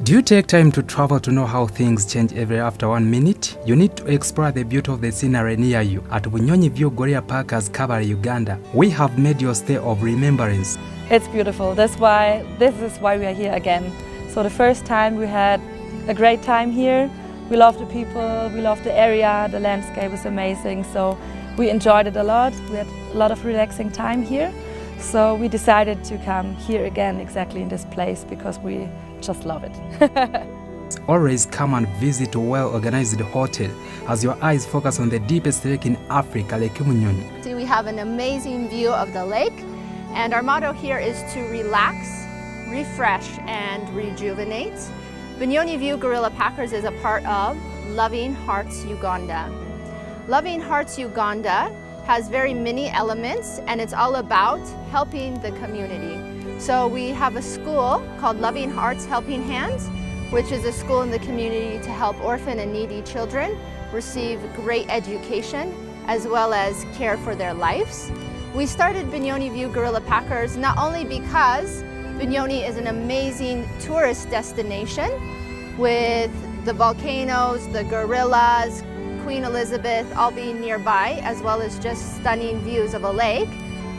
Do you take time to travel to know how things change every after 1 minute? You need to explore the beauty of the scenery near you. At Bunyonyi View Gorilla Parkers, Kabale, Uganda, we have made your stay of remembrance. It's beautiful. This is why we are here again. So the first time we had a great time here. We love the people, we love the area, the landscape is amazing. So we enjoyed it a lot. We had a lot of relaxing time here. So we decided to come here again, exactly in this place, because we just love it. Always come and visit a well-organized hotel as your eyes focus on the deepest lake in Africa, Lake Bunyonyi. We have an amazing view of the lake, and our motto here is to relax, refresh, and rejuvenate. Bunyonyi View Gorilla Packers is a part of Loving Hearts Uganda. Loving Hearts Uganda has very many elements, and it's all about helping the community. So we have a school called Loving Hearts Helping Hands, which is a school in the community to help orphan and needy children receive great education as well as care for their lives. We started Bunyonyi View Gorilla Packers not only because Bunyonyi is an amazing tourist destination with the volcanoes, the gorillas, Queen Elizabeth all being nearby, as well as just stunning views of a lake,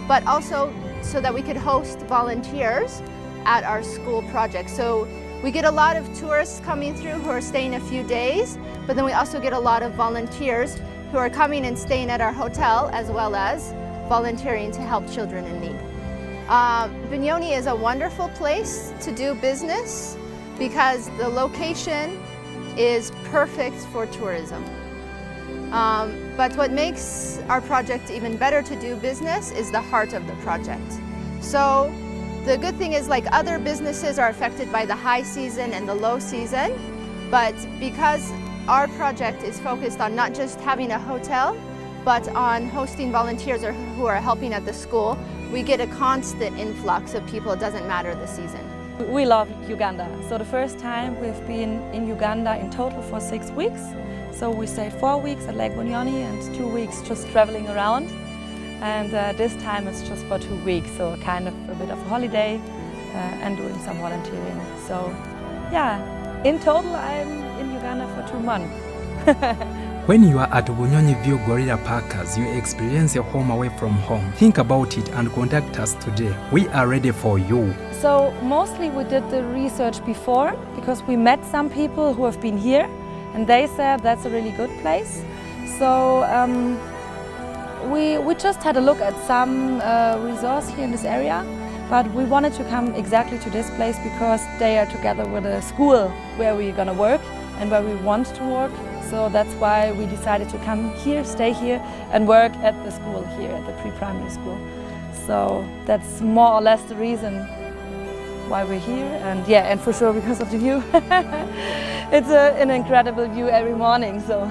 but also so that we could host volunteers at our school project. So we get a lot of tourists coming through who are staying a few days, but then we also get a lot of volunteers who are coming and staying at our hotel, as well as volunteering to help children in need. Bunyonyi is a wonderful place to do business because the location is perfect for tourism. But what makes our project even better to do business is the heart of the project. So the good thing is, like other businesses are affected by the high season and the low season, but because our project is focused on not just having a hotel, but on hosting volunteers who are helping at the school, we get a constant influx of people. It doesn't matter the season. We love Uganda. So the first time we've been in Uganda in total for 6 weeks. So we stayed 4 weeks at Lake Bunyonyi and 2 weeks just traveling around. And this time it's just for 2 weeks, so kind of a bit of a holiday and doing some volunteering. So yeah, in total I'm in Uganda for 2 months. When you are at Bunyonyi View Gorilla Parkers, you experience a home away from home. Think about it and contact us today. We are ready for you. So mostly we did the research before because we met some people who have been here and they said that's a really good place. So we just had a look at some resorts here in this area, but we wanted to come exactly to this place because they are together with a school where we're gonna work and where we want to work. So that's why we decided to come here, stay here and work at the school here, at the pre-primary school. So that's more or less the reason why we're here, and yeah, and for sure because of the view. It's an incredible view every morning, so.